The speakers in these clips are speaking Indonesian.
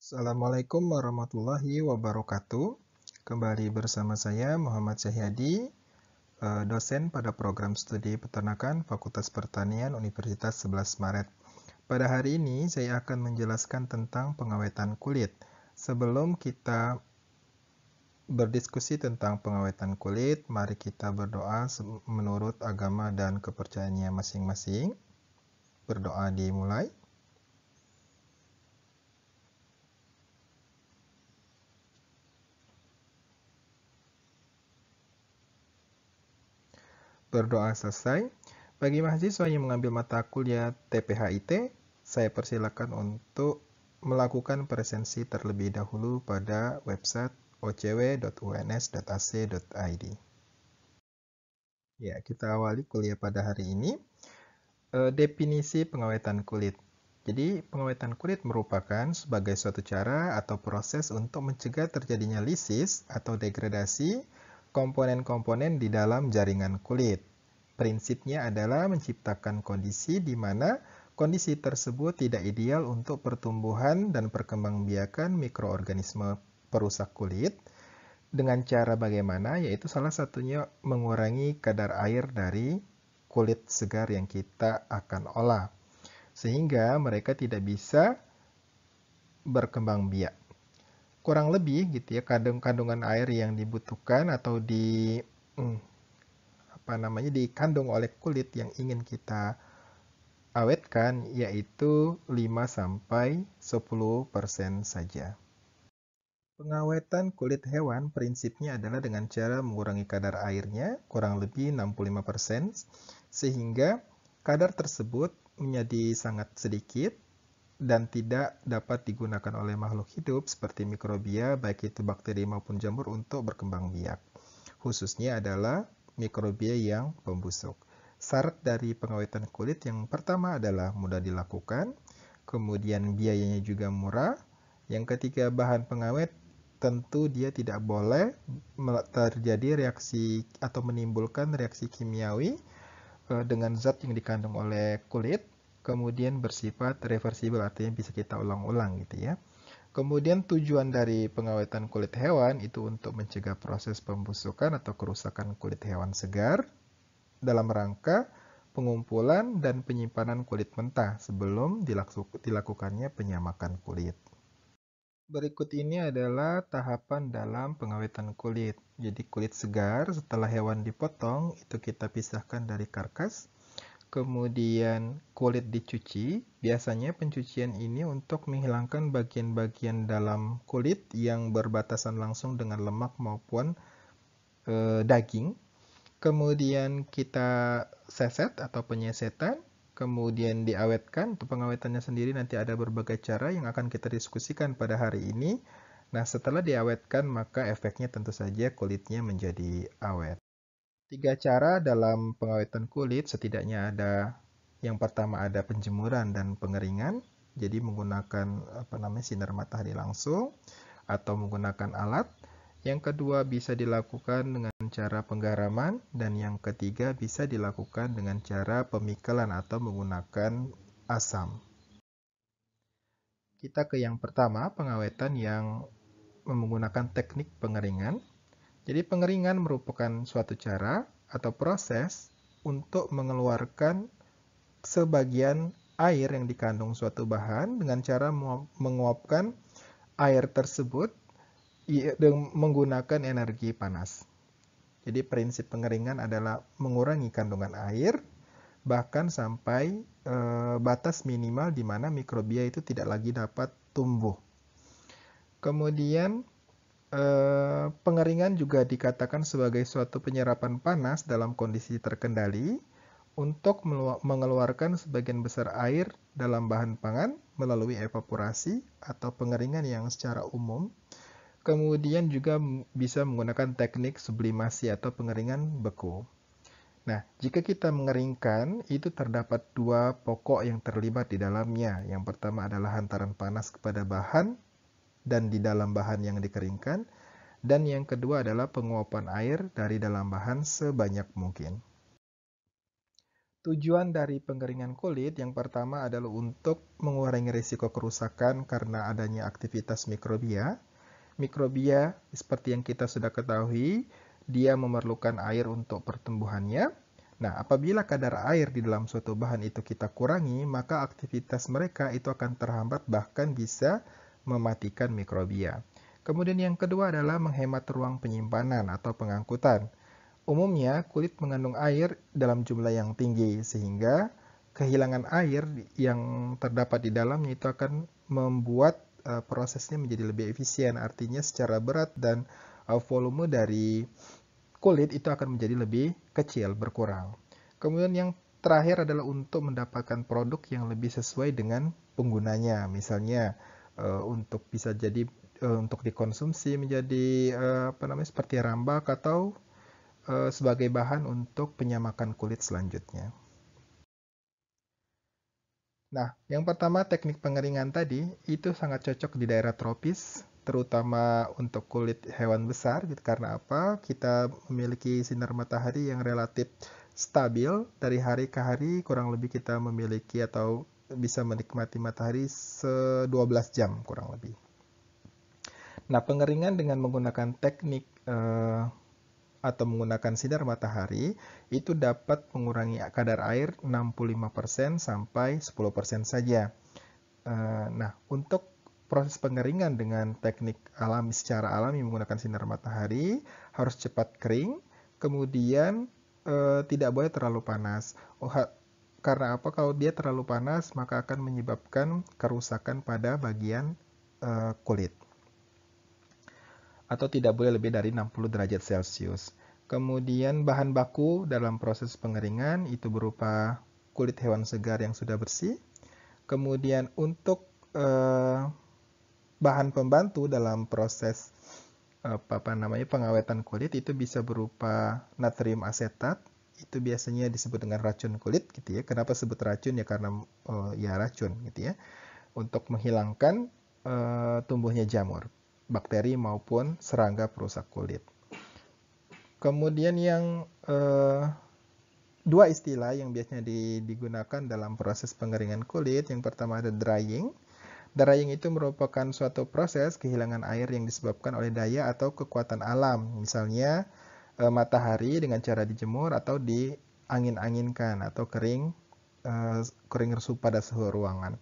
Assalamualaikum warahmatullahi wabarakatuh. Kembali bersama saya Muhammad Syahyadi, dosen pada program studi peternakan Fakultas Pertanian Universitas 11 Maret. Pada hari ini saya akan menjelaskan tentang pengawetan kulit. Sebelum kita berdiskusi tentang pengawetan kulit, mari kita berdoa menurut agama dan kepercayaannya masing-masing. Berdoa dimulai. Berdoa selesai. Bagi mahasiswa yang mengambil mata kuliah TPHIT, saya persilakan untuk melakukan presensi terlebih dahulu pada website ocw.uns.ac.id. Ya, kita awali kuliah pada hari ini. Definisi pengawetan kulit. Jadi, pengawetan kulit merupakan sebagai suatu cara atau proses untuk mencegah terjadinya lisis atau degradasi komponen-komponen di dalam jaringan kulit. Prinsipnya adalah menciptakan kondisi di mana kondisi tersebut tidak ideal untuk pertumbuhan dan perkembangbiakan mikroorganisme perusak kulit dengan cara bagaimana, yaitu salah satunya mengurangi kadar air dari kulit segar yang kita akan olah, sehingga mereka tidak bisa berkembang biak. Kurang lebih gitu ya, kandungan air yang dibutuhkan atau dikandung oleh kulit yang ingin kita awetkan yaitu 5-10% saja. Pengawetan kulit hewan prinsipnya adalah dengan cara mengurangi kadar airnya kurang lebih 65%, sehingga kadar tersebut menjadi sangat sedikit dan tidak dapat digunakan oleh makhluk hidup seperti mikrobia, baik itu bakteri maupun jamur untuk berkembang biak. Khususnya adalah mikrobia yang pembusuk. Syarat dari pengawetan kulit yang pertama adalah mudah dilakukan, kemudian biayanya juga murah. Yang ketiga, bahan pengawet tentu dia tidak boleh terjadi reaksi atau menimbulkan reaksi kimiawi dengan zat yang dikandung oleh kulit, kemudian bersifat reversibel, artinya bisa kita ulang-ulang gitu ya. Kemudian tujuan dari pengawetan kulit hewan itu untuk mencegah proses pembusukan atau kerusakan kulit hewan segar dalam rangka pengumpulan dan penyimpanan kulit mentah sebelum dilakukannya penyamakan kulit. Berikut ini adalah tahapan dalam pengawetan kulit. Jadi kulit segar setelah hewan dipotong itu kita pisahkan dari karkas. Kemudian kulit dicuci. Biasanya pencucian ini untuk menghilangkan bagian-bagian dalam kulit yang berbatasan langsung dengan lemak maupun daging. Kemudian kita seset atau penyesetan. Kemudian diawetkan. Untuk pengawetannya sendiri nanti ada berbagai cara yang akan kita diskusikan pada hari ini. Nah, setelah diawetkan maka efeknya tentu saja kulitnya menjadi awet. 3 cara dalam pengawetan kulit, setidaknya ada yang pertama ada penjemuran dan pengeringan. Jadi menggunakan sinar matahari langsung atau menggunakan alat. Yang kedua bisa dilakukan dengan cara penggaraman dan yang ketiga bisa dilakukan dengan cara pemikelan atau menggunakan asam. Kita ke yang pertama, pengawetan yang menggunakan teknik pengeringan. Jadi pengeringan merupakan suatu cara atau proses untuk mengeluarkan sebagian air yang dikandung suatu bahan dengan cara menguapkan air tersebut menggunakan energi panas. Jadi prinsip pengeringan adalah mengurangi kandungan air bahkan sampai batas minimal di mana mikrobia itu tidak lagi dapat tumbuh. Kemudian pengeringan juga dikatakan sebagai suatu penyerapan panas dalam kondisi terkendali untuk mengeluarkan sebagian besar air dalam bahan pangan melalui evaporasi atau pengeringan yang secara umum. Kemudian juga bisa menggunakan teknik sublimasi atau pengeringan beku. Nah, jika kita mengeringkan, itu terdapat 2 pokok yang terlibat di dalamnya. Yang pertama adalah hantaran panas kepada bahan dan di dalam bahan yang dikeringkan. Dan yang kedua adalah penguapan air dari dalam bahan sebanyak mungkin. Tujuan dari pengeringan kulit yang pertama adalah untuk mengurangi risiko kerusakan karena adanya aktivitas mikrobia. Mikrobia, seperti yang kita sudah ketahui, dia memerlukan air untuk pertumbuhannya. Nah, apabila kadar air di dalam suatu bahan itu kita kurangi, maka aktivitas mereka itu akan terhambat bahkan bisa mematikan mikrobia. Kemudian yang kedua adalah menghemat ruang penyimpanan atau pengangkutan. Umumnya, kulit mengandung air dalam jumlah yang tinggi, sehingga kehilangan air yang terdapat di dalamnya itu akan membuat prosesnya menjadi lebih efisien. Artinya secara berat dan volume dari kulit itu akan menjadi lebih kecil, berkurang. Kemudian yang terakhir adalah untuk mendapatkan produk yang lebih sesuai dengan penggunanya. Misalnya untuk bisa jadi untuk dikonsumsi menjadi seperti rambak atau sebagai bahan untuk penyamakan kulit selanjutnya. Nah, yang pertama teknik pengeringan tadi itu sangat cocok di daerah tropis, terutama untuk kulit hewan besar gitu. Karena apa? Kita memiliki sinar matahari yang relatif stabil dari hari ke hari, kurang lebih kita memiliki atau bisa menikmati matahari 12 jam kurang lebih. Nah, pengeringan dengan menggunakan teknik atau menggunakan sinar matahari itu dapat mengurangi kadar air 65% sampai 10% saja. Nah, untuk proses pengeringan dengan teknik alami secara alami menggunakan sinar matahari harus cepat kering, kemudian tidak boleh terlalu panas. Karena apa? Kalau dia terlalu panas maka akan menyebabkan kerusakan pada bagian kulit. Atau tidak boleh lebih dari 60 derajat Celcius. Kemudian bahan baku dalam proses pengeringan itu berupa kulit hewan segar yang sudah bersih. Kemudian untuk bahan pembantu dalam proses pengawetan kulit itu bisa berupa natrium asetat. Itu biasanya disebut dengan racun kulit gitu ya. Kenapa sebut racun ya karena ya racun gitu ya. Untuk menghilangkan tumbuhnya jamur, bakteri maupun serangga perusak kulit. Kemudian yang dua istilah yang biasanya digunakan dalam proses pengeringan kulit. Yang pertama ada drying. Drying itu merupakan suatu proses kehilangan air yang disebabkan oleh daya atau kekuatan alam. Misalnya matahari dengan cara dijemur atau diangin-anginkan atau kering pada suhu ruangan.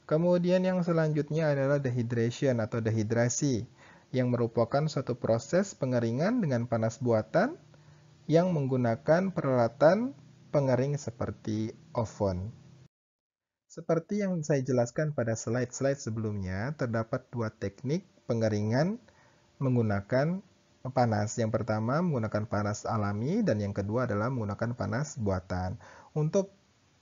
Kemudian yang selanjutnya adalah dehydration atau dehidrasi yang merupakan suatu proses pengeringan dengan panas buatan yang menggunakan peralatan pengering seperti oven. Seperti yang saya jelaskan pada slide-slide sebelumnya, terdapat dua teknik pengeringan menggunakan panas. Yang pertama menggunakan panas alami dan yang kedua adalah menggunakan panas buatan. Untuk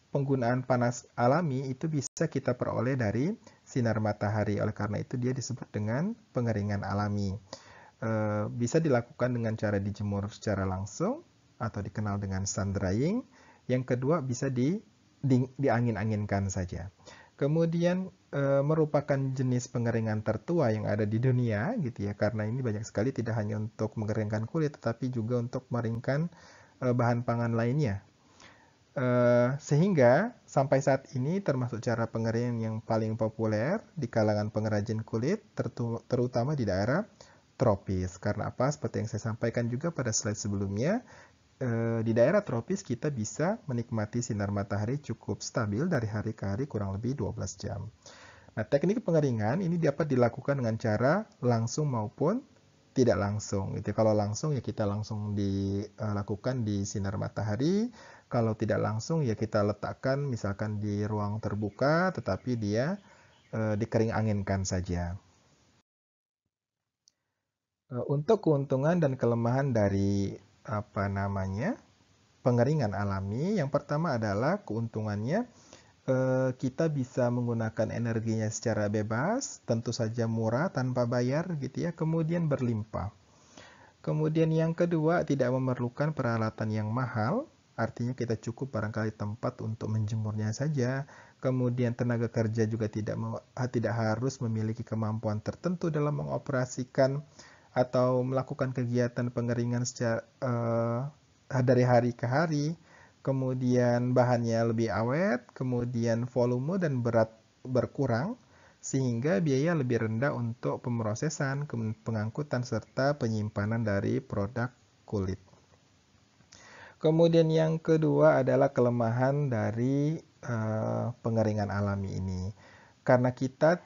penggunaan panas alami itu bisa kita peroleh dari sinar matahari. Oleh karena itu dia disebut dengan pengeringan alami. Bisa dilakukan dengan cara dijemur secara langsung atau dikenal dengan sun drying. Yang kedua bisa diangin-anginkan saja. Kemudian merupakan jenis pengeringan tertua yang ada di dunia gitu ya, karena ini banyak sekali tidak hanya untuk mengeringkan kulit tetapi juga untuk mengeringkan bahan pangan lainnya. Sehingga sampai saat ini termasuk cara pengeringan yang paling populer di kalangan pengrajin kulit, terutama di daerah tropis. Karena apa? Seperti yang saya sampaikan juga pada slide sebelumnya, di daerah tropis kita bisa menikmati sinar matahari cukup stabil dari hari ke hari kurang lebih 12 jam. Nah, teknik pengeringan ini dapat dilakukan dengan cara langsung maupun tidak langsung. Gitu. Kalau langsung ya kita langsung dilakukan di sinar matahari. Kalau tidak langsung ya kita letakkan misalkan di ruang terbuka tetapi dia dikering anginkan saja. Untuk keuntungan dan kelemahan dari pengeringan alami, yang pertama adalah keuntungannya kita bisa menggunakan energinya secara bebas, tentu saja murah tanpa bayar gitu ya, kemudian berlimpah. Kemudian yang kedua tidak memerlukan peralatan yang mahal, artinya kita cukup barangkali tempat untuk menjemurnya saja. Kemudian tenaga kerja juga tidak harus memiliki kemampuan tertentu dalam mengoperasikan atau melakukan kegiatan pengeringan secara dari hari ke hari. kemudian bahannya lebih awet, kemudian volume dan berat berkurang, sehingga biaya lebih rendah untuk pemrosesan, pengangkutan, serta penyimpanan dari produk kulit. Kemudian yang kedua adalah kelemahan dari pengeringan alami ini. Karena kita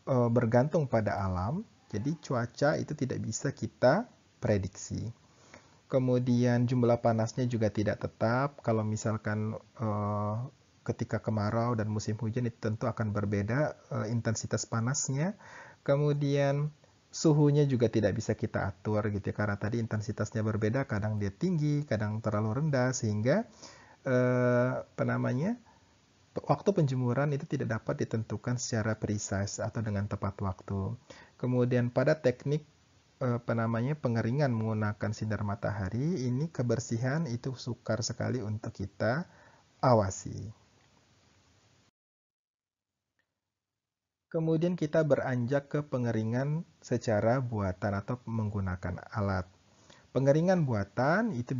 bergantung pada alam, jadi cuaca itu tidak bisa kita prediksi. Kemudian jumlah panasnya juga tidak tetap. Kalau misalkan ketika kemarau dan musim hujan itu tentu akan berbeda intensitas panasnya. Kemudian suhunya juga tidak bisa kita atur gitu ya, karena tadi intensitasnya berbeda, kadang dia tinggi, kadang terlalu rendah, sehingga waktu penjemuran itu tidak dapat ditentukan secara precise atau dengan tepat waktu. Kemudian pada teknik pengeringan menggunakan sinar matahari, ini kebersihan itu sukar sekali untuk kita awasi. Kemudian kita beranjak ke pengeringan secara buatan atau menggunakan alat. Pengeringan buatan itu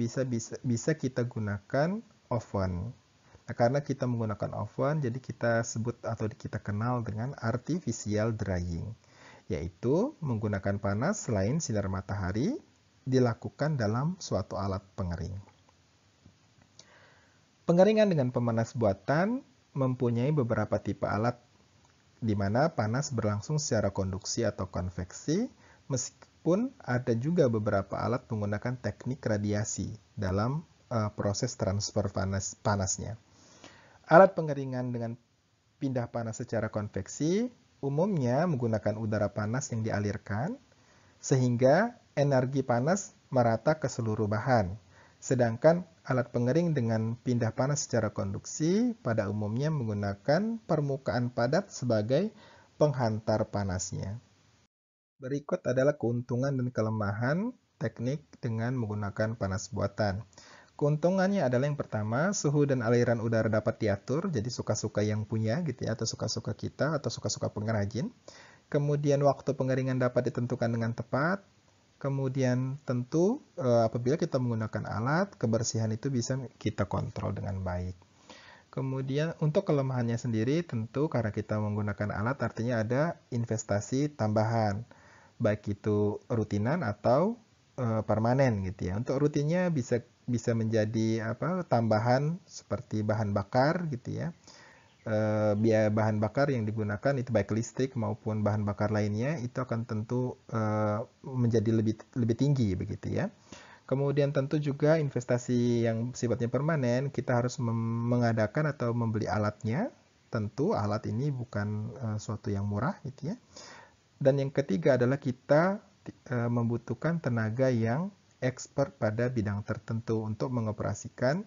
bisa kita gunakan oven. Nah, karena kita menggunakan oven, jadi kita sebut atau kita kenal dengan artificial drying, yaitu menggunakan panas selain sinar matahari dilakukan dalam suatu alat pengering. Pengeringan dengan pemanas buatan mempunyai beberapa tipe alat di mana panas berlangsung secara konduksi atau konveksi, meskipun ada juga beberapa alat menggunakan teknik radiasi dalam proses transfer panasnya. Alat pengeringan dengan pindah panas secara konveksi umumnya menggunakan udara panas yang dialirkan, sehingga energi panas merata ke seluruh bahan. Sedangkan alat pengering dengan pindah panas secara konduksi pada umumnya menggunakan permukaan padat sebagai penghantar panasnya. Berikut adalah keuntungan dan kelemahan teknik dengan menggunakan panas buatan. Keuntungannya adalah yang pertama, suhu dan aliran udara dapat diatur, jadi suka-suka yang punya gitu ya, atau suka-suka kita, atau suka-suka pengrajin. Kemudian waktu pengeringan dapat ditentukan dengan tepat. Kemudian tentu apabila kita menggunakan alat, kebersihan itu bisa kita kontrol dengan baik. Kemudian untuk kelemahannya sendiri tentu karena kita menggunakan alat artinya ada investasi tambahan, baik itu rutinan atau permanen gitu ya. Untuk rutinnya bisa menjadi tambahan seperti bahan bakar gitu ya. Biaya bahan bakar yang digunakan itu baik listrik maupun bahan bakar lainnya itu akan tentu menjadi lebih tinggi begitu ya. Kemudian tentu juga investasi yang sifatnya permanen, kita harus mengadakan atau membeli alatnya. Tentu alat ini bukan suatu yang murah gitu ya. Dan yang ketiga adalah kita membutuhkan tenaga yang expert pada bidang tertentu untuk mengoperasikan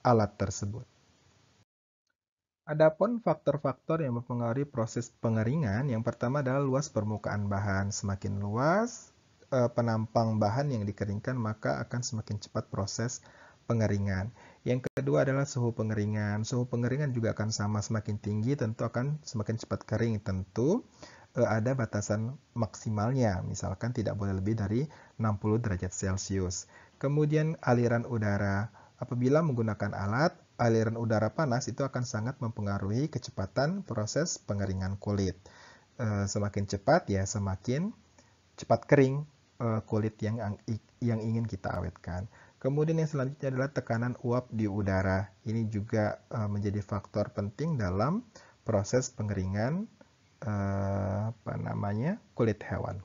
alat tersebut. Adapun faktor-faktor yang mempengaruhi proses pengeringan, yang pertama adalah luas permukaan bahan. Semakin luas penampang bahan yang dikeringkan, maka akan semakin cepat proses pengeringan. Yang kedua adalah suhu pengeringan. Suhu pengeringan juga akan sama, semakin tinggi tentu akan semakin cepat kering. Tentu ada batasan maksimalnya, misalkan tidak boleh lebih dari 60 derajat Celcius. Kemudian aliran udara. Apabila menggunakan alat, aliran udara panas itu akan sangat mempengaruhi kecepatan proses pengeringan kulit. Semakin cepat ya semakin cepat kering kulit yang ingin kita awetkan. Kemudian yang selanjutnya adalah tekanan uap di udara. Ini juga menjadi faktor penting dalam proses pengeringan kulit hewan.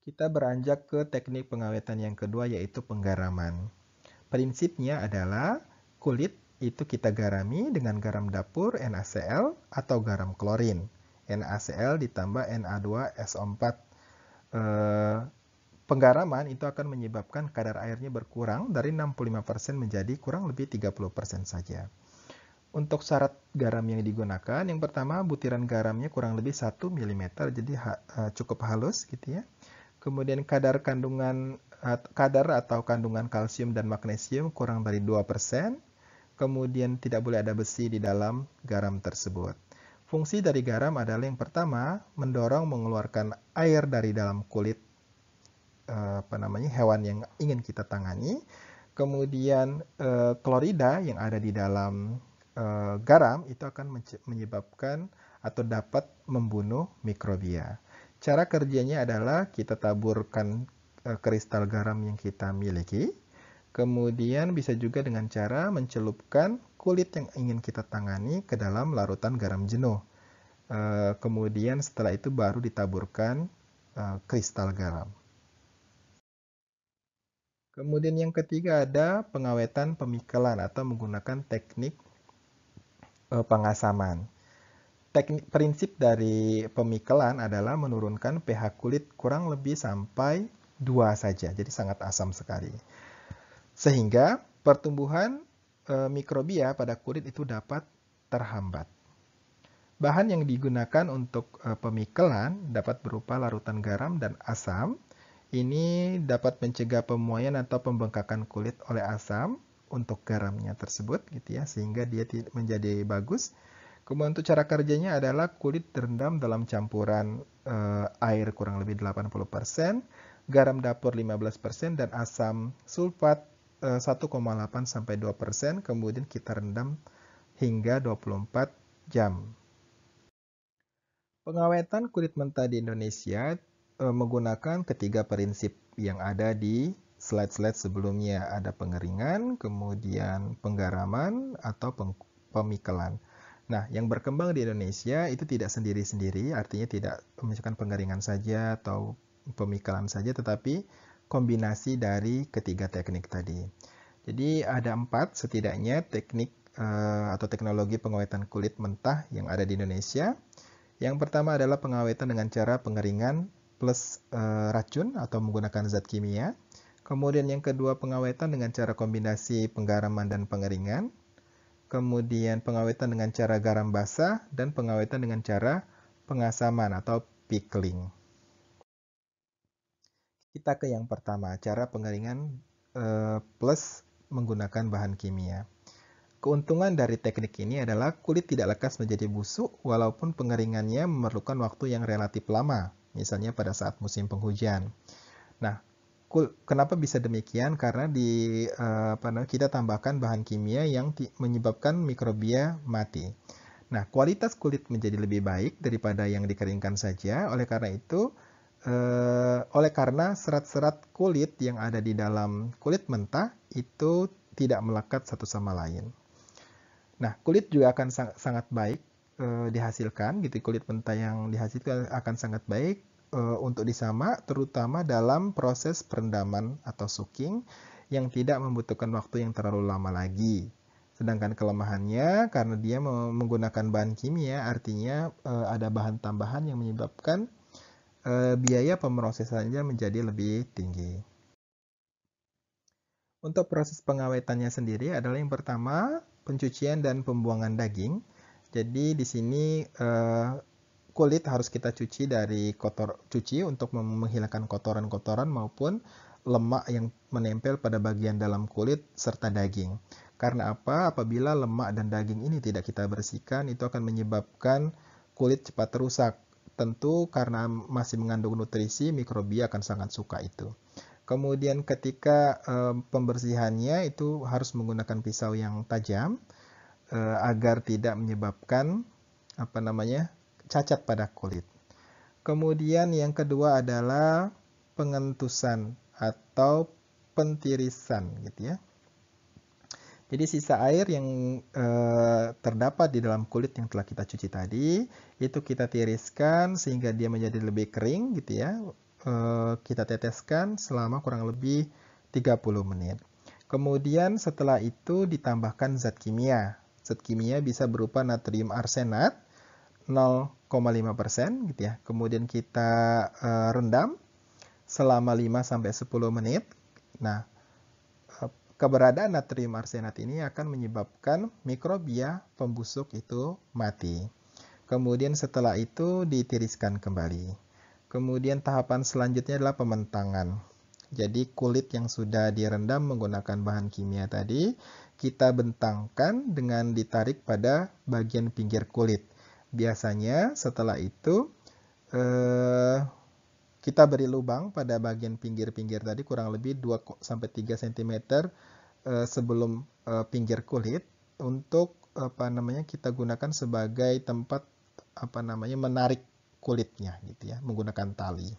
Kita beranjak ke teknik pengawetan yang kedua, yaitu penggaraman. Prinsipnya adalah kulit itu kita garami dengan garam dapur NaCl atau garam klorin. NaCl ditambah Na2SO4. Penggaraman itu akan menyebabkan kadar airnya berkurang dari 65% menjadi kurang lebih 30% saja. Untuk syarat garam yang digunakan, yang pertama butiran garamnya kurang lebih 1 mm, jadi cukup halus gitu ya. Kemudian kadar atau kandungan kalsium dan magnesium kurang dari 2%. Kemudian tidak boleh ada besi di dalam garam tersebut. Fungsi dari garam adalah yang pertama, mendorong mengeluarkan air dari dalam kulit hewan yang ingin kita tangani. Kemudian klorida yang ada di dalam garam itu akan menyebabkan atau dapat membunuh mikrobia. Cara kerjanya adalah kita taburkan kristal garam yang kita miliki. Kemudian bisa juga dengan cara mencelupkan kulit yang ingin kita tangani ke dalam larutan garam jenuh. Kemudian setelah itu baru ditaburkan kristal garam. Kemudian yang ketiga ada pengawetan pemikelan atau menggunakan teknik pengasaman. Prinsip dari pemikelan adalah menurunkan pH kulit kurang lebih sampai 2 saja, jadi sangat asam sekali. Sehingga pertumbuhan mikrobia pada kulit itu dapat terhambat. Bahan yang digunakan untuk pemikelan dapat berupa larutan garam dan asam. Ini dapat mencegah pemuaian atau pembengkakan kulit oleh asam untuk garamnya tersebut, gitu ya, sehingga dia menjadi bagus. Kemudian untuk cara kerjanya adalah kulit direndam dalam campuran air kurang lebih 80%, garam dapur 15%, dan asam sulfat 1,8 sampai 2%, kemudian kita rendam hingga 24 jam. Pengawetan kulit mentah di Indonesia menggunakan ketiga prinsip yang ada di slide-slide sebelumnya. Ada pengeringan, kemudian penggaraman, atau pemikelan. Nah, yang berkembang di Indonesia itu tidak sendiri-sendiri, artinya tidak misalkan pengeringan saja atau pemikelan saja, tetapi kombinasi dari ketiga teknik tadi. Jadi ada 4 setidaknya teknik atau teknologi pengawetan kulit mentah yang ada di Indonesia. Yang pertama adalah pengawetan dengan cara pengeringan plus racun atau menggunakan zat kimia. Kemudian yang kedua pengawetan dengan cara kombinasi penggaraman dan pengeringan. Kemudian pengawetan dengan cara garam basah dan pengawetan dengan cara pengasaman atau pickling. Kita ke yang pertama, cara pengeringan plus menggunakan bahan kimia. Keuntungan dari teknik ini adalah kulit tidak lekas menjadi busuk walaupun pengeringannya memerlukan waktu yang relatif lama, misalnya pada saat musim penghujan. Nah, kenapa bisa demikian? Karena kita tambahkan bahan kimia yang menyebabkan mikrobia mati. Nah, kualitas kulit menjadi lebih baik daripada yang dikeringkan saja. Oleh karena serat-serat kulit yang ada di dalam kulit mentah itu tidak melekat satu sama lain. Nah, kulit juga akan sangat baik dihasilkan, gitu. Kulit mentah yang dihasilkan akan sangat baik untuk disamak, terutama dalam proses perendaman atau soaking yang tidak membutuhkan waktu yang terlalu lama lagi. Sedangkan kelemahannya karena dia menggunakan bahan kimia, artinya ada bahan tambahan yang menyebabkan biaya pemrosesannya menjadi lebih tinggi. Untuk proses pengawetannya sendiri adalah yang pertama, pencucian dan pembuangan daging. Jadi di sini kulit harus kita cuci untuk menghilangkan kotoran-kotoran maupun lemak yang menempel pada bagian dalam kulit serta daging. Karena apa? Apabila lemak dan daging ini tidak kita bersihkan, itu akan menyebabkan kulit cepat rusak. Tentu karena masih mengandung nutrisi, mikrobia akan sangat suka itu. Kemudian ketika pembersihannya itu harus menggunakan pisau yang tajam agar tidak menyebabkan cacat pada kulit. Kemudian yang kedua adalah pengentusan atau pentirisan, gitu ya. Jadi sisa air yang terdapat di dalam kulit yang telah kita cuci tadi itu kita tiriskan sehingga dia menjadi lebih kering, gitu ya. Kita teteskan selama kurang lebih 30 menit. Kemudian setelah itu ditambahkan zat kimia. Zat kimia bisa berupa natrium arsenat 0,5%, gitu ya. Kemudian kita rendam selama 5-10 menit. Nah, keberadaan natrium arsenat ini akan menyebabkan mikrobia pembusuk itu mati. Kemudian setelah itu ditiriskan kembali. Kemudian tahapan selanjutnya adalah pementangan. Jadi kulit yang sudah direndam menggunakan bahan kimia tadi, kita bentangkan dengan ditarik pada bagian pinggir kulit. Biasanya setelah itu kita beri lubang pada bagian pinggir-pinggir tadi kurang lebih 2-3 cm sebelum pinggir kulit untuk kita gunakan sebagai tempat menarik kulitnya gitu ya, menggunakan tali.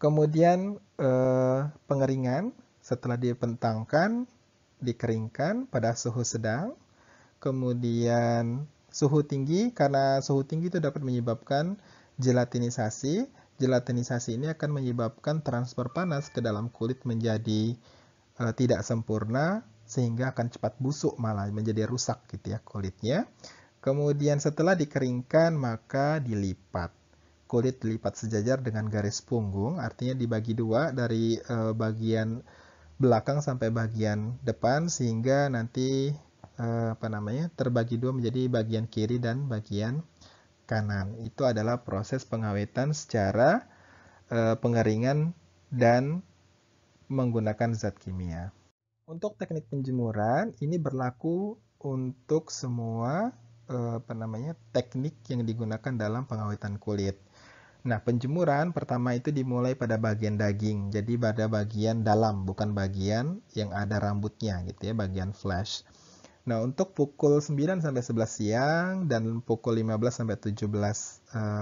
Kemudian pengeringan setelah dibentangkan, dikeringkan pada suhu sedang. Kemudian suhu tinggi, karena suhu tinggi itu dapat menyebabkan gelatinisasi. Gelatinisasi ini akan menyebabkan transfer panas ke dalam kulit menjadi tidak sempurna, sehingga akan cepat busuk, malah menjadi rusak gitu ya kulitnya. Kemudian setelah dikeringkan maka dilipat. Kulit dilipat sejajar dengan garis punggung, artinya dibagi dua dari bagian belakang sampai bagian depan, sehingga nanti terbagi dua menjadi bagian kiri dan bagian kanan. Itu adalah proses pengawetan secara pengeringan dan menggunakan zat kimia. Untuk teknik penjemuran ini berlaku untuk semua teknik yang digunakan dalam pengawetan kulit. Nah, penjemuran pertama itu dimulai pada bagian daging, jadi pada bagian dalam, bukan bagian yang ada rambutnya gitu ya, bagian flesh. Nah, untuk pukul 9 sampai 11 siang dan pukul 15 sampai 17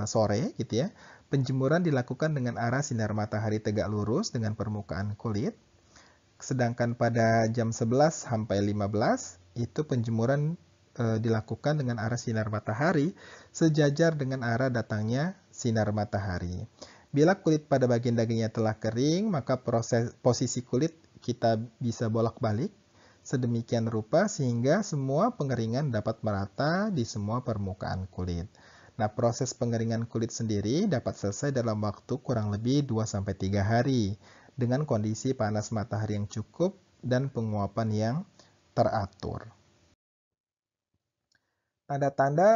sore gitu ya, penjemuran dilakukan dengan arah sinar matahari tegak lurus dengan permukaan kulit. Sedangkan pada jam 11 sampai 15 itu penjemuran dilakukan dengan arah sinar matahari sejajar dengan arah datangnya sinar matahari. Bila kulit pada bagian dagingnya telah kering, maka posisi kulit kita bisa bolak-balik sedemikian rupa sehingga semua pengeringan dapat merata di semua permukaan kulit. Nah, proses pengeringan kulit sendiri dapat selesai dalam waktu kurang lebih 2-3 hari dengan kondisi panas matahari yang cukup dan penguapan yang teratur. Tanda-tanda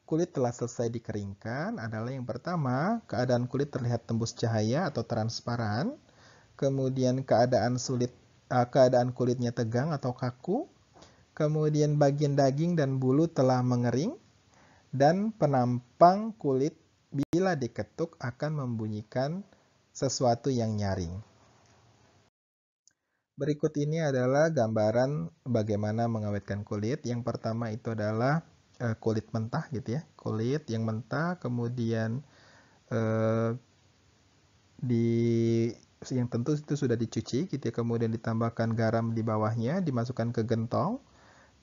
kulit telah selesai dikeringkan adalah yang pertama, keadaan kulit terlihat tembus cahaya atau transparan, kemudian keadaan kulitnya tegang atau kaku, kemudian bagian daging dan bulu telah mengering, dan penampang kulit bila diketuk akan membunyikan sesuatu yang nyaring. Berikut ini adalah gambaran bagaimana mengawetkan kulit. Yang pertama itu adalah kulit mentah gitu ya. Kulit yang mentah, kemudian yang tentu itu sudah dicuci gitu ya. Kemudian ditambahkan garam di bawahnya, dimasukkan ke gentong.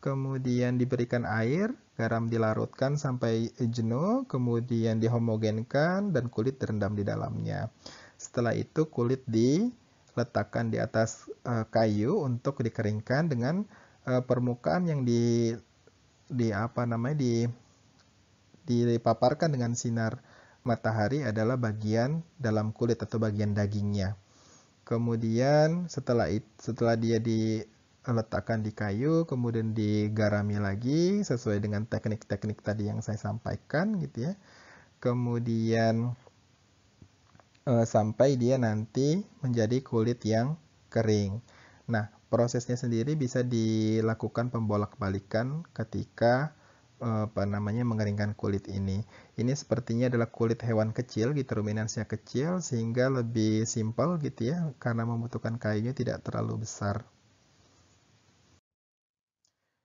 Kemudian diberikan air, garam dilarutkan sampai jenuh, kemudian dihomogenkan dan kulit direndam di dalamnya. Setelah itu kulit diletakkan di atas kayu untuk dikeringkan dengan permukaan yang dipaparkan dengan sinar matahari adalah bagian dalam kulit atau bagian dagingnya. Kemudian setelah dia diletakkan di kayu, kemudian digarami lagi sesuai dengan teknik-teknik tadi yang saya sampaikan gitu ya. Kemudian sampai dia nanti menjadi kulit yang kering. Nah, prosesnya sendiri bisa dilakukan pembolak-balikan ketika mengeringkan kulit ini. Ini sepertinya adalah kulit hewan kecil gitu, ruminansia kecil, sehingga lebih simpel gitu ya, karena membutuhkan kayunya tidak terlalu besar.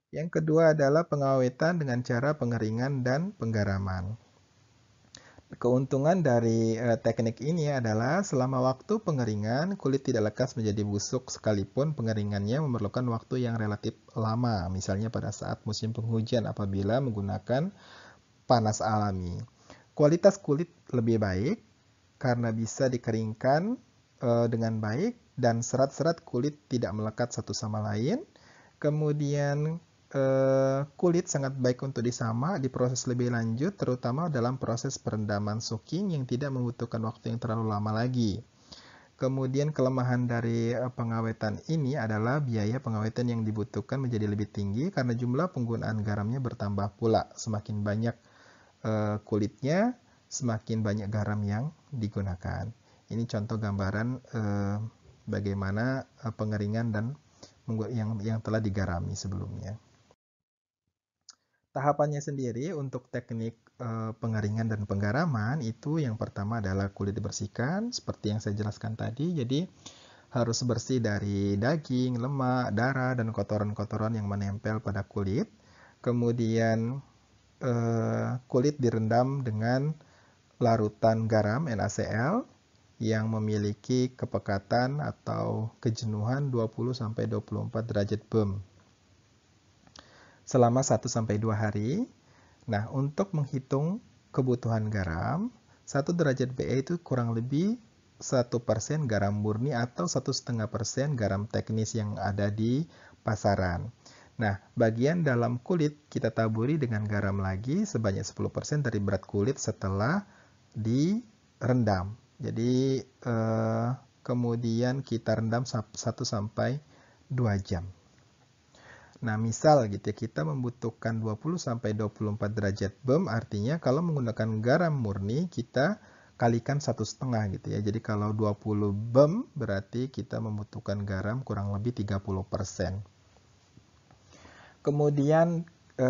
Yang kedua adalah pengawetan dengan cara pengeringan dan penggaraman. Keuntungan dari teknik ini adalah selama waktu pengeringan, kulit tidak lekas menjadi busuk sekalipun pengeringannya memerlukan waktu yang relatif lama, misalnya pada saat musim penghujan apabila menggunakan panas alami. Kualitas kulit lebih baik karena bisa dikeringkan dengan baik dan serat-serat kulit tidak melekat satu sama lain. Kemudian kulit sangat baik untuk disama di proses lebih lanjut, terutama dalam proses perendaman soaking yang tidak membutuhkan waktu yang terlalu lama lagi. Kemudian kelemahan dari pengawetan ini adalah biaya pengawetan yang dibutuhkan menjadi lebih tinggi karena jumlah penggunaan garamnya bertambah pula. Semakin banyak kulitnya, semakin banyak garam yang digunakan. Ini contoh gambaran bagaimana pengeringan dan yang telah digarami sebelumnya. Tahapannya sendiri untuk teknik pengeringan dan penggaraman itu yang pertama adalah kulit dibersihkan seperti yang saya jelaskan tadi. Jadi harus bersih dari daging, lemak, darah, dan kotoran-kotoran yang menempel pada kulit. Kemudian kulit direndam dengan larutan garam NaCl yang memiliki kepekatan atau kejenuhan 20-24 derajat Bem selama 1-2 hari. Nah, untuk menghitung kebutuhan garam, 1 derajat BE itu kurang lebih 1% garam murni atau 1,5% garam teknis yang ada di pasaran. Nah, bagian dalam kulit kita taburi dengan garam lagi sebanyak 10% dari berat kulit setelah direndam. Jadi, kemudian kita rendam 1-2 jam. Nah, misal gitu ya, kita membutuhkan 20-24 derajat Bem, artinya kalau menggunakan garam murni, kita kalikan 1,5 gitu ya. Jadi kalau 20 Bem, berarti kita membutuhkan garam kurang lebih 30%. Kemudian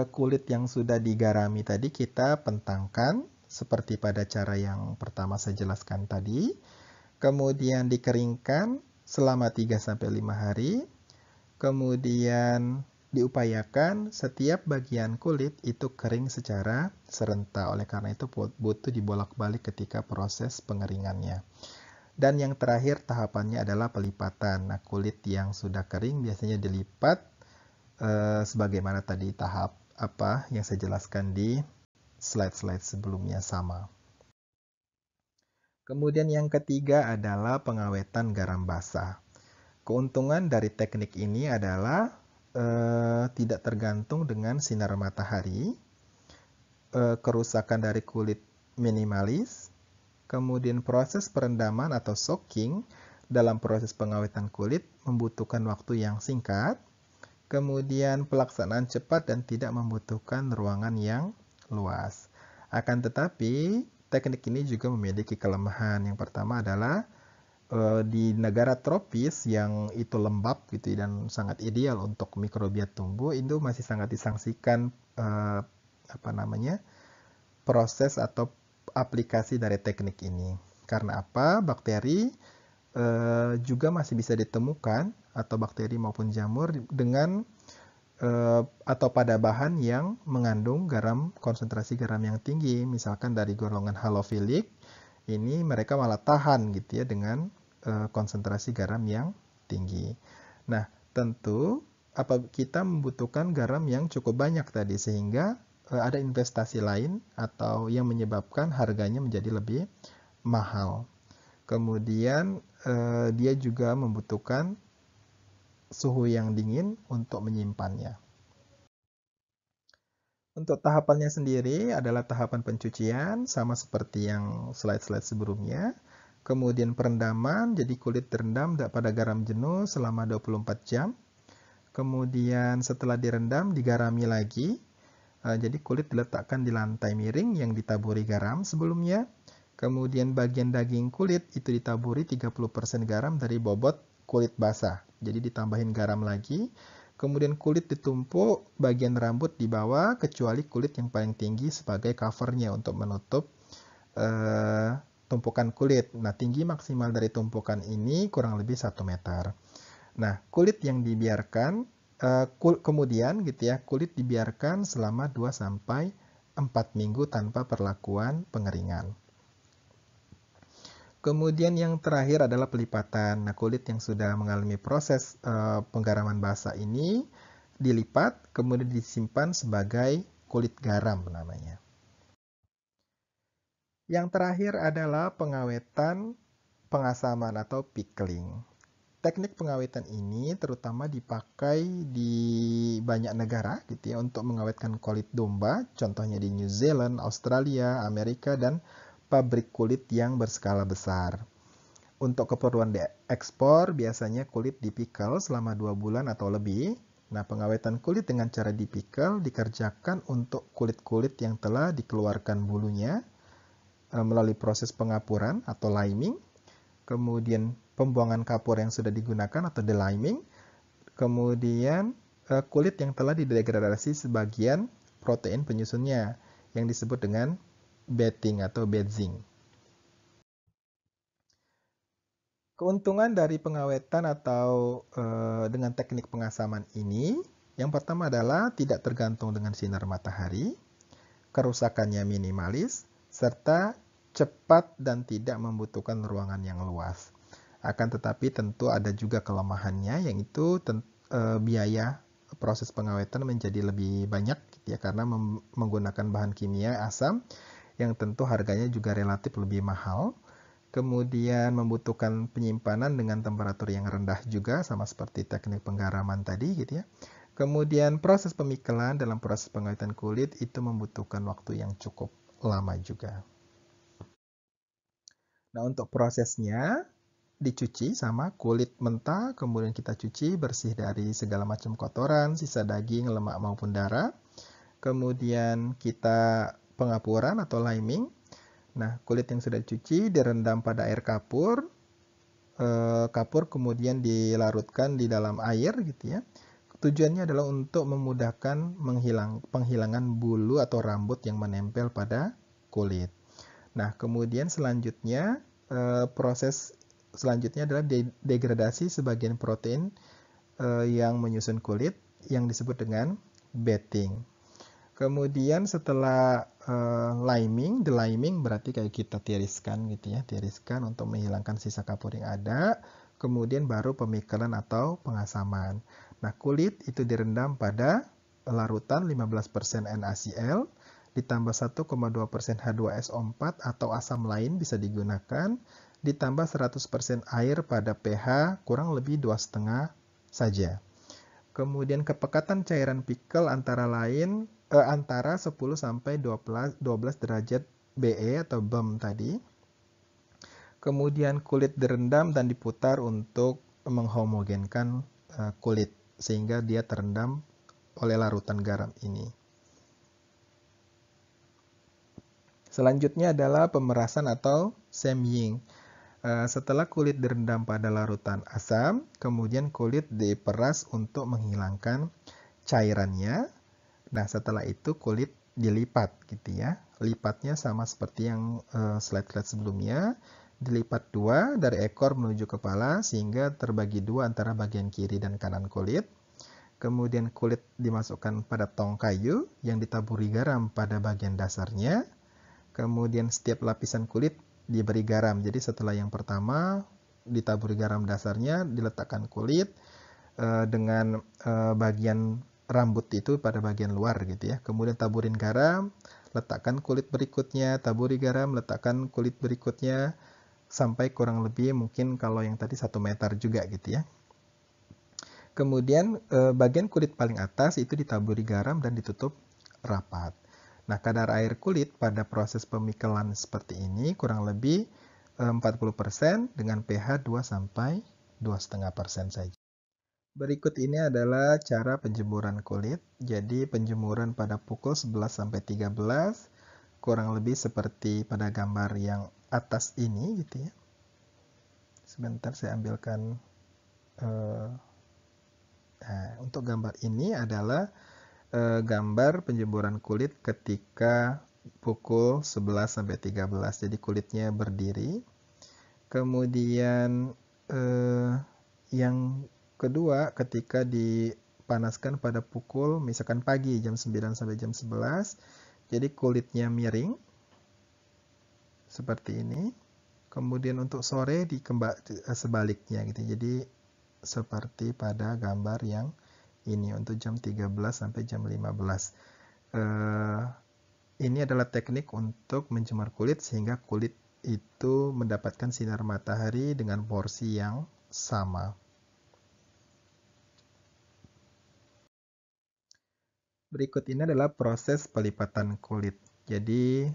kulit yang sudah digarami tadi kita pentangkan, seperti pada cara yang pertama saya jelaskan tadi. Kemudian dikeringkan selama 3-5 hari. Kemudian diupayakan setiap bagian kulit itu kering secara serentak. Oleh karena itu butuh dibolak-balik ketika proses pengeringannya. Dan yang terakhir tahapannya adalah pelipatan. Nah, kulit yang sudah kering biasanya dilipat sebagaimana tadi tahap apa yang saya jelaskan di slide-slide sebelumnya sama. Kemudian yang ketiga adalah pengawetan garam basah. Keuntungan dari teknik ini adalah tidak tergantung dengan sinar matahari, kerusakan dari kulit minimalis, kemudian proses perendaman atau soaking dalam proses pengawetan kulit membutuhkan waktu yang singkat, kemudian pelaksanaan cepat dan tidak membutuhkan ruangan yang luas. Akan tetapi, teknik ini juga memiliki kelemahan. Yang pertama adalah di negara tropis yang itu lembab gitu dan sangat ideal untuk mikrobiota tumbuh, itu masih sangat disangsikan proses atau aplikasi dari teknik ini. Karena apa? Bakteri juga masih bisa ditemukan, atau bakteri maupun jamur dengan atau pada bahan yang mengandung konsentrasi garam yang tinggi, misalkan dari golongan halofilik, ini mereka malah tahan gitu ya dengan konsentrasi garam yang tinggi. Nah, tentu kita membutuhkan garam yang cukup banyak tadi, sehingga ada investasi lain atau yang menyebabkan harganya menjadi lebih mahal. Kemudian dia juga membutuhkan suhu yang dingin untuk menyimpannya. Untuk tahapannya sendiri adalah tahapan pencucian, sama seperti yang slide-slide sebelumnya. Kemudian perendaman, jadi kulit direndam pada garam jenuh selama 24 jam. Kemudian setelah direndam, digarami lagi. Jadi kulit diletakkan di lantai miring yang ditaburi garam sebelumnya. Kemudian bagian daging kulit itu ditaburi 30% garam dari bobot kulit basah. Jadi ditambahin garam lagi. Kemudian kulit ditumpuk bagian rambut di bawah, kecuali kulit yang paling tinggi sebagai covernya untuk menutup tumpukan kulit. Nah, tinggi maksimal dari tumpukan ini kurang lebih 1 meter. Nah, kulit yang dibiarkan, kemudian gitu ya, kulit dibiarkan selama 2-4 minggu tanpa perlakuan pengeringan. Kemudian yang terakhir adalah pelipatan. Nah, kulit yang sudah mengalami proses penggaraman basah ini dilipat, kemudian disimpan sebagai kulit garam namanya. Yang terakhir adalah pengawetan pengasaman atau pickling. Teknik pengawetan ini terutama dipakai di banyak negara gitu ya untuk mengawetkan kulit domba, contohnya di New Zealand, Australia, Amerika, dan pabrik kulit yang berskala besar. Untuk keperluan diekspor, biasanya kulit dipikel selama 2 bulan atau lebih. Nah, pengawetan kulit dengan cara dipikel dikerjakan untuk kulit-kulit yang telah dikeluarkan bulunya melalui proses pengapuran atau liming, kemudian pembuangan kapur yang sudah digunakan atau deliming, kemudian kulit yang telah didegradasi sebagian protein penyusunnya yang disebut dengan bedding atau bedding. Keuntungan dari pengawetan atau dengan teknik pengasaman ini, yang pertama adalah tidak tergantung dengan sinar matahari, kerusakannya minimalis, serta cepat dan tidak membutuhkan ruangan yang luas. Akan tetapi tentu ada juga kelemahannya, yaitu biaya proses pengawetan menjadi lebih banyak gitu ya, karena menggunakan bahan kimia asam yang tentu harganya juga relatif lebih mahal. Kemudian membutuhkan penyimpanan dengan temperatur yang rendah juga, sama seperti teknik penggaraman tadi gitu ya. Kemudian proses pemikelan dalam proses pengawetan kulit itu membutuhkan waktu yang cukup lama juga. Nah, untuk prosesnya dicuci sama kulit mentah, kemudian kita cuci bersih dari segala macam kotoran, sisa daging, lemak maupun darah. Kemudian kita pengapuran atau liming. Nah, kulit yang sudah dicuci direndam pada air kapur. Kapur kemudian dilarutkan di dalam air gitu ya. Tujuannya adalah untuk memudahkan penghilangan bulu atau rambut yang menempel pada kulit. Nah, kemudian selanjutnya proses selanjutnya adalah degradasi sebagian protein yang menyusun kulit yang disebut dengan bedding. Kemudian setelah deliming berarti kayak kita tiriskan gitu ya, tiriskan untuk menghilangkan sisa kapur yang ada. Kemudian baru pemikelan atau pengasaman. Nah, kulit itu direndam pada larutan 15% NaCl ditambah 1,2% H2SO4 atau asam lain bisa digunakan, ditambah 100% air pada pH kurang lebih 2,5 saja. Kemudian kepekatan cairan pickle antara 10 sampai 12 derajat BE atau BEM tadi. Kemudian kulit direndam dan diputar untuk menghomogenkan kulit sehingga dia terendam oleh larutan garam ini. Selanjutnya adalah pemerasan atau semying. Setelah kulit direndam pada larutan asam, kemudian kulit diperas untuk menghilangkan cairannya. Nah, setelah itu kulit dilipat gitu ya. Lipatnya sama seperti yang slide-slide sebelumnya. Dilipat dua dari ekor menuju kepala sehingga terbagi dua antara bagian kiri dan kanan kulit. Kemudian kulit dimasukkan pada tong kayu yang ditaburi garam pada bagian dasarnya. Kemudian setiap lapisan kulit diberi garam. Jadi setelah yang pertama ditaburi garam dasarnya, diletakkan kulit dengan bagian rambut itu pada bagian luar gitu ya. Kemudian taburin garam, letakkan kulit berikutnya, taburi garam, letakkan kulit berikutnya sampai kurang lebih mungkin kalau yang tadi 1 meter juga gitu ya. Kemudian bagian kulit paling atas itu ditaburi garam dan ditutup rapat. Nah, kadar air kulit pada proses pemikelan seperti ini kurang lebih 40% dengan pH 2 sampai 2,5% saja. Berikut ini adalah cara penjemuran kulit. Jadi penjemuran pada pukul 11 sampai 13 kurang lebih seperti pada gambar yang atas ini gitu ya. Sebentar saya ambilkan nah, untuk gambar ini adalah gambar penjemuran kulit ketika pukul 11 sampai 13. Jadi kulitnya berdiri. Kemudian yang kedua ketika dipanaskan pada pukul misalkan pagi jam 9 sampai jam 11. Jadi kulitnya miring seperti ini. Kemudian untuk sore sebaliknya gitu. Jadi seperti pada gambar yang ini untuk jam 13 sampai jam 15. Ini adalah teknik untuk menjemur kulit sehingga kulit itu mendapatkan sinar matahari dengan porsi yang sama. Berikut ini adalah proses pelipatan kulit. Jadi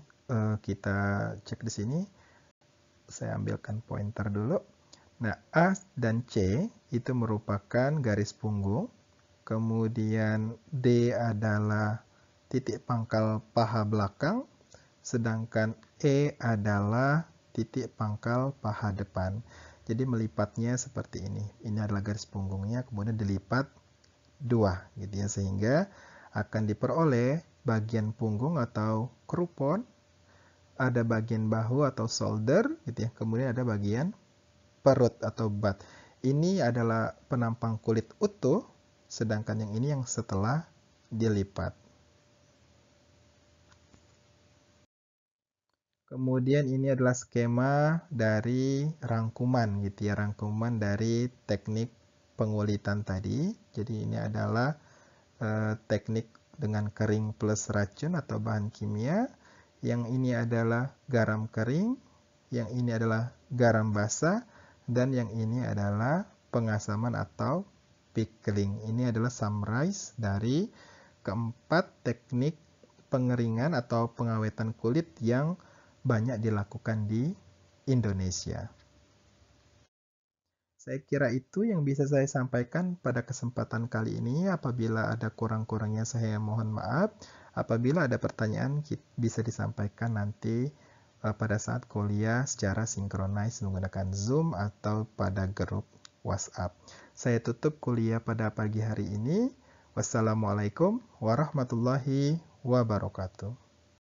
kita cek di sini. Saya ambilkan pointer dulu. Nah, A dan C itu merupakan garis punggung. Kemudian D adalah titik pangkal paha belakang, sedangkan E adalah titik pangkal paha depan. Jadi melipatnya seperti ini. Ini adalah garis punggungnya, kemudian dilipat dua, gitu ya, sehingga akan diperoleh bagian punggung atau krupon, ada bagian bahu atau shoulder, gitu ya, kemudian ada bagian perut atau butt. Ini adalah penampang kulit utuh, sedangkan yang ini yang setelah dilipat. Kemudian ini adalah skema dari rangkuman gitu ya, rangkuman dari teknik pengulitan tadi. Jadi ini adalah teknik dengan kering plus racun atau bahan kimia. Yang ini adalah garam kering, yang ini adalah garam basah, dan yang ini adalah pengasaman atau pickling. Ini adalah summarize dari keempat teknik pengeringan atau pengawetan kulit yang banyak dilakukan di Indonesia. Saya kira itu yang bisa saya sampaikan pada kesempatan kali ini. Apabila ada kurang-kurangnya saya mohon maaf. Apabila ada pertanyaan bisa disampaikan nanti pada saat kuliah secara sinkronis menggunakan Zoom atau pada grup WhatsApp. Saya tutup kuliah pada pagi hari ini. Wassalamualaikum warahmatullahi wabarakatuh.